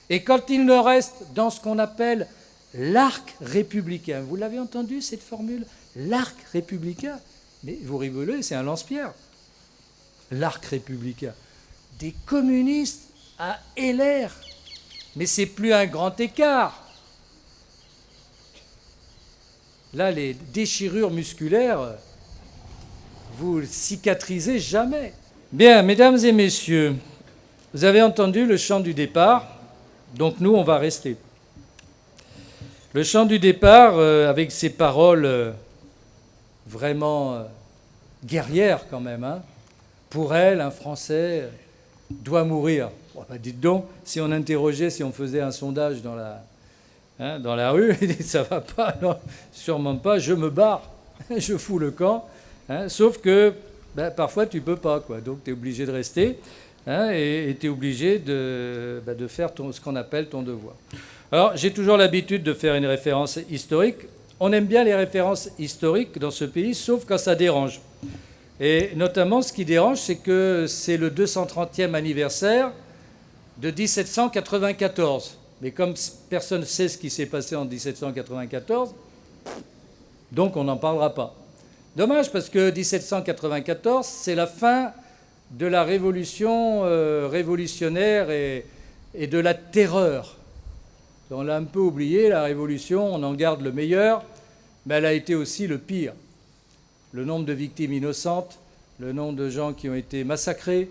Et quand il ne reste dans ce qu'on appelle l'arc républicain, vous l'avez entendu cette formule, l'arc républicain, mais vous rigolez, c'est un lance-pierre, l'arc républicain, des communistes à LR, mais c'est plus un grand écart. Là, les déchirures musculaires, vous ne cicatrisez jamais. Bien, mesdames et messieurs, vous avez entendu le chant du départ, donc nous, on va rester. Le chant du départ, avec ses paroles vraiment guerrières quand même, hein. Pour elle, un Français doit mourir. Bon, bah, dites donc, si on interrogeait, si on faisait un sondage dans la rue, ça va pas, non, sûrement pas, je me barre, je fous le camp. Hein, sauf que parfois tu peux pas, quoi. Donc tu es obligé de rester, hein, et tu es obligé de faire ce qu'on appelle ton devoir. Alors j'ai toujours l'habitude de faire une référence historique. On aime bien les références historiques dans ce pays, sauf quand ça dérange. Et notamment ce qui dérange, c'est que c'est le 230e anniversaire de 1794. Mais comme personne ne sait ce qui s'est passé en 1794, donc on n'en parlera pas. Dommage, parce que 1794, c'est la fin de la révolution révolutionnaire et de la terreur. On l'a un peu oublié, la révolution, on en garde le meilleur, mais elle a été aussi le pire. Le nombre de victimes innocentes, le nombre de gens qui ont été massacrés,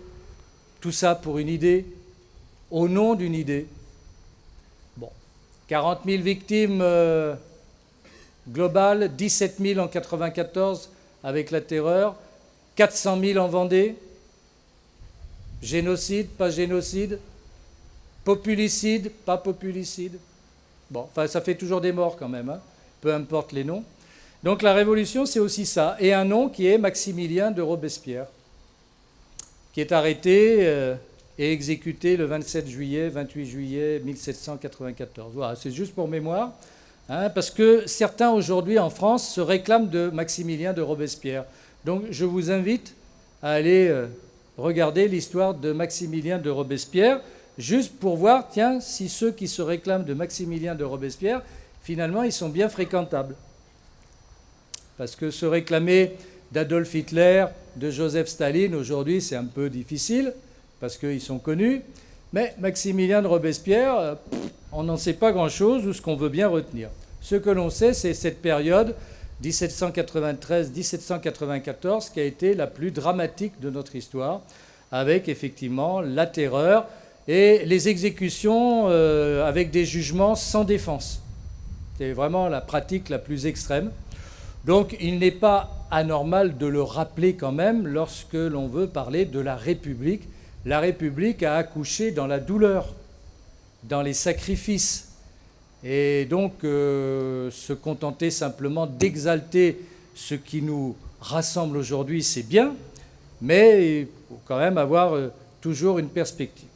tout ça pour une idée, au nom d'une idée. Bon, 40 000 victimes globales, 17 000 en 1994 avec la terreur, 400 000 en Vendée. Génocide, pas génocide. Populicide, pas populicide. Bon, enfin, ça fait toujours des morts quand même, hein, peu importe les noms. Donc la Révolution, c'est aussi ça. Et un nom qui est Maximilien de Robespierre, qui est arrêté et exécuté le 27 juillet, 28 juillet 1794. Voilà, c'est juste pour mémoire, hein, parce que certains aujourd'hui en France se réclament de Maximilien de Robespierre. Donc je vous invite à aller regarder l'histoire de Maximilien de Robespierre, juste pour voir, tiens, si ceux qui se réclament de Maximilien de Robespierre, finalement, ils sont bien fréquentables. Parce que se réclamer d'Adolf Hitler, de Joseph Staline, aujourd'hui, c'est un peu difficile, parce qu'ils sont connus. Mais Maximilien de Robespierre, on n'en sait pas grand-chose, ou ce qu'on veut bien retenir. Ce que l'on sait, c'est cette période 1793-1794 qui a été la plus dramatique de notre histoire, avec effectivement la terreur et les exécutions avec des jugements sans défense. C'est vraiment la pratique la plus extrême. Donc il n'est pas anormal de le rappeler quand même lorsque l'on veut parler de la République. La République a accouché dans la douleur, dans les sacrifices. Et donc se contenter simplement d'exalter ce qui nous rassemble aujourd'hui, c'est bien, mais il faut quand même avoir toujours une perspective.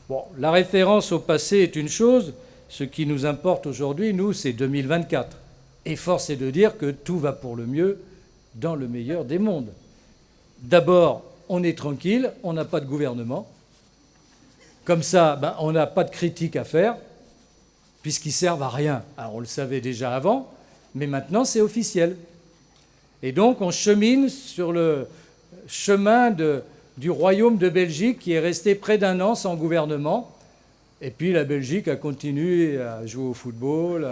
Bon, la référence au passé est une chose, ce qui nous importe aujourd'hui, nous, c'est 2024. Et force est de dire que tout va pour le mieux dans le meilleur des mondes. D'abord, on est tranquille, on n'a pas de gouvernement. Comme ça, on n'a pas de critiques à faire, puisqu'ils servent à rien. Alors on le savait déjà avant, mais maintenant c'est officiel. Et donc on chemine sur le chemin du royaume de Belgique qui est resté près d'un an sans gouvernement. Et puis la Belgique a continué à jouer au football,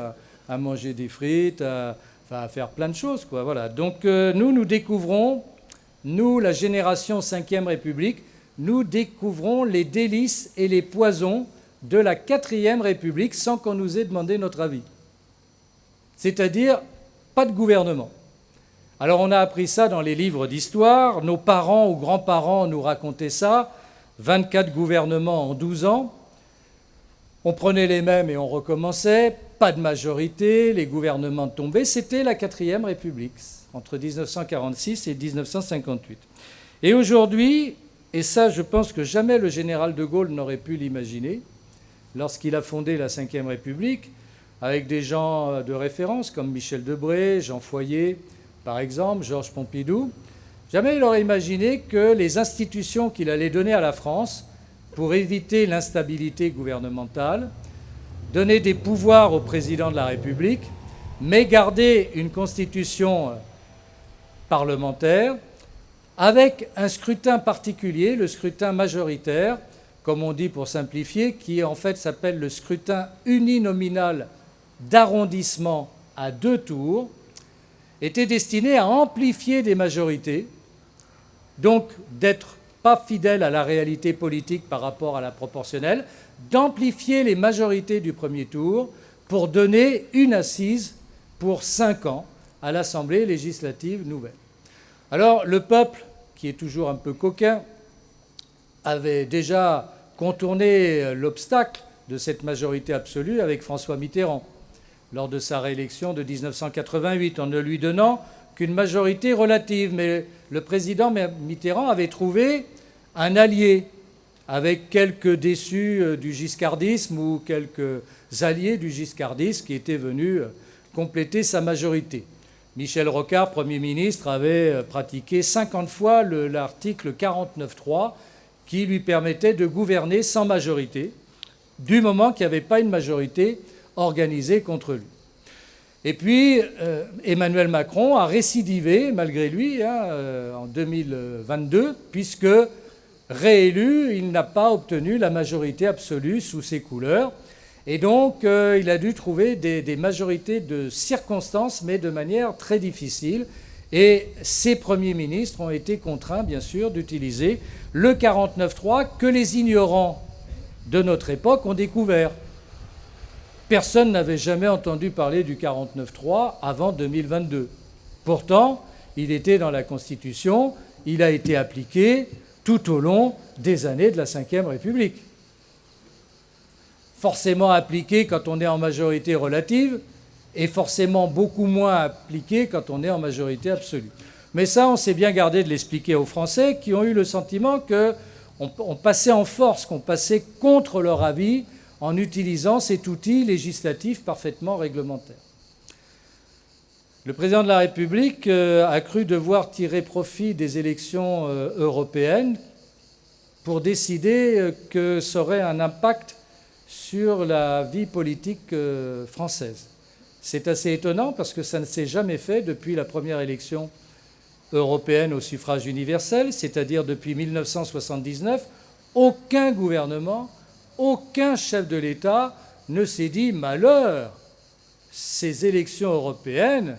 à manger des frites, à faire plein de choses, quoi. Voilà. Donc nous découvrons, nous, la génération 5e République, nous découvrons les délices et les poisons de la 4e République sans qu'on nous ait demandé notre avis. C'est-à-dire, pas de gouvernement. Alors on a appris ça dans les livres d'histoire, nos parents ou grands-parents nous racontaient ça, 24 gouvernements en 12 ans, on prenait les mêmes et on recommençait, pas de majorité, les gouvernements tombaient, c'était la 4e République, entre 1946 et 1958. Et aujourd'hui, et ça je pense que jamais le général de Gaulle n'aurait pu l'imaginer, lorsqu'il a fondé la 5e République, avec des gens de référence comme Michel Debré, Jean Foyer, par exemple, Georges Pompidou, jamais il aurait imaginé que les institutions qu'il allait donner à la France pour éviter l'instabilité gouvernementale, donner des pouvoirs au président de la République, mais garder une constitution parlementaire avec un scrutin particulier, le scrutin majoritaire, comme on dit pour simplifier, qui en fait s'appelle le scrutin uninominal d'arrondissement à 2 tours, était destiné à amplifier des majorités, donc d'être pas fidèle à la réalité politique par rapport à la proportionnelle, d'amplifier les majorités du premier tour pour donner une assise pour 5 ans à l'Assemblée législative nouvelle. Alors le peuple, qui est toujours un peu coquin, avait déjà contourné l'obstacle de cette majorité absolue avec François Mitterrand lors de sa réélection de 1988, en ne lui donnant qu'une majorité relative. Mais le président Mitterrand avait trouvé un allié avec quelques déçus du giscardisme ou quelques alliés du giscardisme qui étaient venus compléter sa majorité. Michel Rocard, Premier ministre, avait pratiqué 50 fois l'article 49.3 qui lui permettait de gouverner sans majorité, du moment qu'il n'y avait pas une majorité organisée contre lui. Et puis, Emmanuel Macron a récidivé, malgré lui, en 2022, puisque, réélu, il n'a pas obtenu la majorité absolue sous ses couleurs. Et donc, il a dû trouver des majorités de circonstances, mais de manière très difficile. Et ces premiers ministres ont été contraints, bien sûr, d'utiliser le 49.3 que les ignorants de notre époque ont découvert. Personne n'avait jamais entendu parler du 49.3 avant 2022. Pourtant, il était dans la Constitution, il a été appliqué tout au long des années de la Ve République. Forcément appliqué quand on est en majorité relative et forcément beaucoup moins appliqué quand on est en majorité absolue. Mais ça, on s'est bien gardé de l'expliquer aux Français qui ont eu le sentiment qu'on passait en force, qu'on passait contre leur avis en utilisant cet outil législatif parfaitement réglementaire. Le président de la République a cru devoir tirer profit des élections européennes pour décider que ça aurait un impact sur la vie politique française. C'est assez étonnant parce que ça ne s'est jamais fait depuis la première élection européenne au suffrage universel, c'est-à-dire depuis 1979. Aucun gouvernement, aucun chef de l'État ne s'est dit « malheur, ces élections européennes,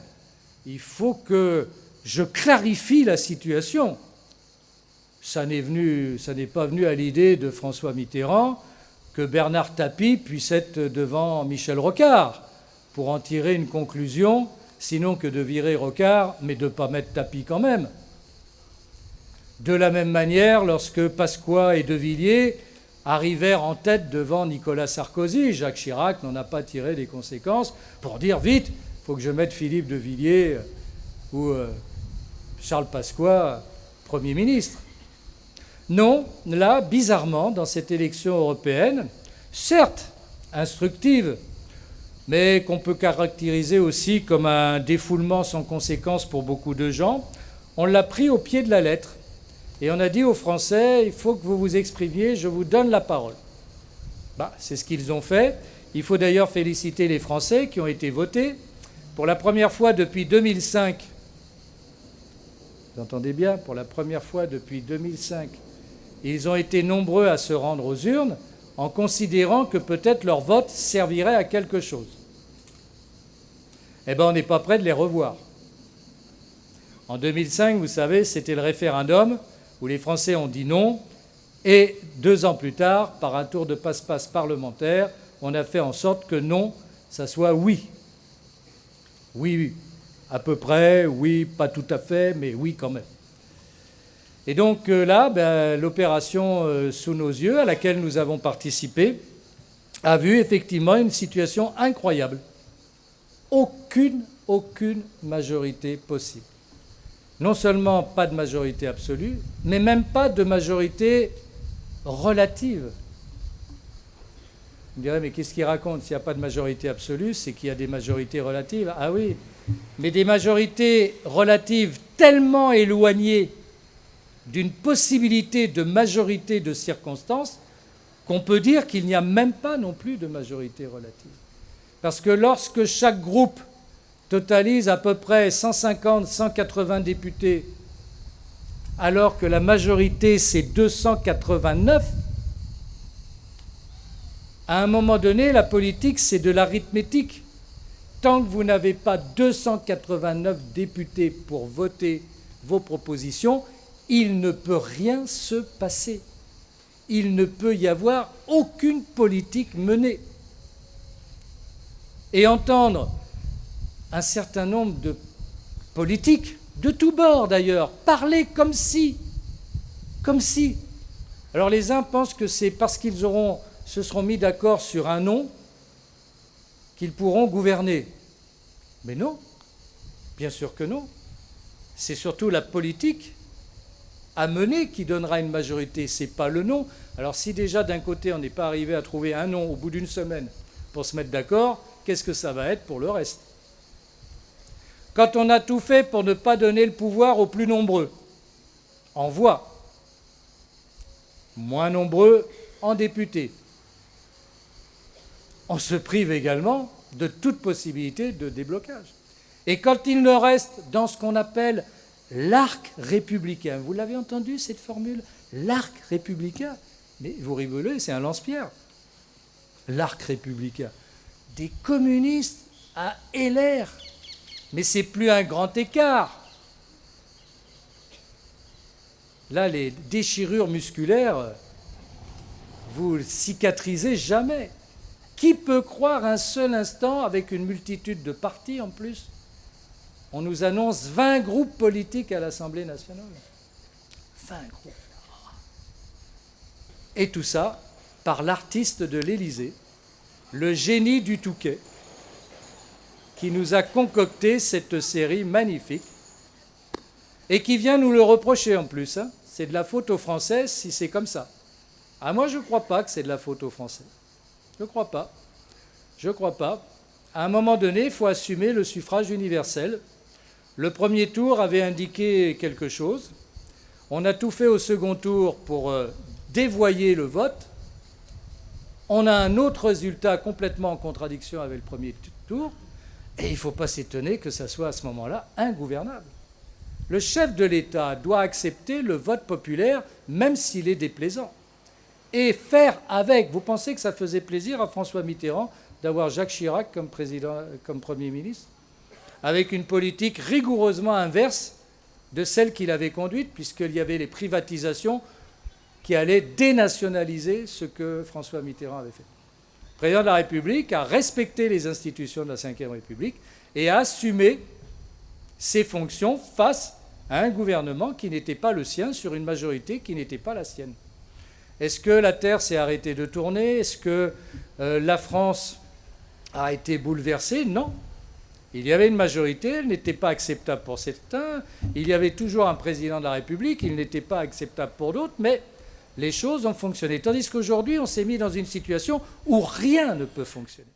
il faut que je clarifie la situation ». Ça n'est pas venu à l'idée de François Mitterrand que Bernard Tapie puisse être devant Michel Rocard pour en tirer une conclusion, sinon que de virer Rocard, mais de ne pas mettre Tapie quand même. De la même manière, lorsque Pasqua et De Villiers arrivèrent en tête devant Nicolas Sarkozy, Jacques Chirac n'en a pas tiré des conséquences pour dire « vite, il faut que je mette Philippe De Villiers ou Charles Pasqua Premier ministre ». Non, là, bizarrement, dans cette élection européenne, certes instructive, mais qu'on peut caractériser aussi comme un défoulement sans conséquence pour beaucoup de gens, on l'a pris au pied de la lettre. Et on a dit aux Français, il faut que vous vous exprimiez, je vous donne la parole. C'est ce qu'ils ont fait. Il faut d'ailleurs féliciter les Français qui ont été votés. Pour la première fois depuis 2005, vous entendez bien, pour la première fois depuis 2005, ils ont été nombreux à se rendre aux urnes en considérant que peut-être leur vote servirait à quelque chose. Eh bien, on n'est pas prêt de les revoir. En 2005, vous savez, c'était le référendum où les Français ont dit non, et 2 ans plus tard, par un tour de passe-passe parlementaire, on a fait en sorte que non, ça soit oui. Oui, oui, à peu près, oui, pas tout à fait, mais oui quand même. Et donc là, l'opération sous nos yeux, à laquelle nous avons participé, a vu effectivement une situation incroyable. Aucune majorité possible. Non seulement pas de majorité absolue, mais même pas de majorité relative. Vous me direz, mais qu'est-ce qu'il raconte? S'il n'y a pas de majorité absolue, c'est qu'il y a des majorités relatives. Ah oui, mais des majorités relatives tellement éloignées d'une possibilité de majorité de circonstances qu'on peut dire qu'il n'y a même pas non plus de majorité relative. Parce que lorsque chaque groupe totalise à peu près 150, 180 députés, alors que la majorité, c'est 289, à un moment donné, la politique, c'est de l'arithmétique. Tant que vous n'avez pas 289 députés pour voter vos propositions, il ne peut rien se passer. Il ne peut y avoir aucune politique menée. Et entendre un certain nombre de politiques, de tous bords d'ailleurs, parler comme si. Alors les uns pensent que c'est parce qu'ils se seront mis d'accord sur un nom qu'ils pourront gouverner. Mais non, bien sûr que non. C'est surtout la politique à mener qui donnera une majorité, ce n'est pas le nom. Alors si déjà d'un côté on n'est pas arrivé à trouver un nom au bout d'une semaine pour se mettre d'accord, qu'est-ce que ça va être pour le reste? Quand on a tout fait pour ne pas donner le pouvoir aux plus nombreux, en voix, moins nombreux en députés, on se prive également de toute possibilité de déblocage. Et quand il ne reste dans ce qu'on appelle l'arc républicain, vous l'avez entendu cette formule, l'arc républicain, mais vous rigolez, c'est un lance-pierre, l'arc républicain, des communistes à LR, mais c'est plus un grand écart. Là, les déchirures musculaires, vous cicatrisez jamais. Qui peut croire un seul instant, avec une multitude de partis en plus? On nous annonce 20 groupes politiques à l'Assemblée nationale. 20 groupes. Et tout ça par l'artiste de l'Élysée, le génie du Touquet, qui nous a concocté cette série magnifique et qui vient nous le reprocher en plus. Hein. C'est de la faute aux Français si c'est comme ça. Ah, moi, je ne crois pas que c'est de la faute aux Français. Je ne crois pas. Je ne crois pas. À un moment donné, il faut assumer le suffrage universel. Le premier tour avait indiqué quelque chose. On a tout fait au second tour pour dévoyer le vote. On a un autre résultat complètement en contradiction avec le premier tour. Et il ne faut pas s'étonner que ça soit à ce moment-là ingouvernable. Le chef de l'État doit accepter le vote populaire, même s'il est déplaisant. Et faire avec. Vous pensez que ça faisait plaisir à François Mitterrand d'avoir Jacques Chirac comme Premier ministre, avec une politique rigoureusement inverse de celle qu'il avait conduite, puisqu'il y avait les privatisations qui allaient dénationaliser ce que François Mitterrand avait fait. Le président de la République a respecté les institutions de la Ve République et a assumé ses fonctions face à un gouvernement qui n'était pas le sien, sur une majorité qui n'était pas la sienne. Est-ce que la Terre s'est arrêtée de tourner? Est-ce que la France a été bouleversée? Non. Il y avait une majorité, elle n'était pas acceptable pour certains. Il y avait toujours un président de la République, il n'était pas acceptable pour d'autres, mais les choses ont fonctionné. Tandis qu'aujourd'hui, on s'est mis dans une situation où rien ne peut fonctionner.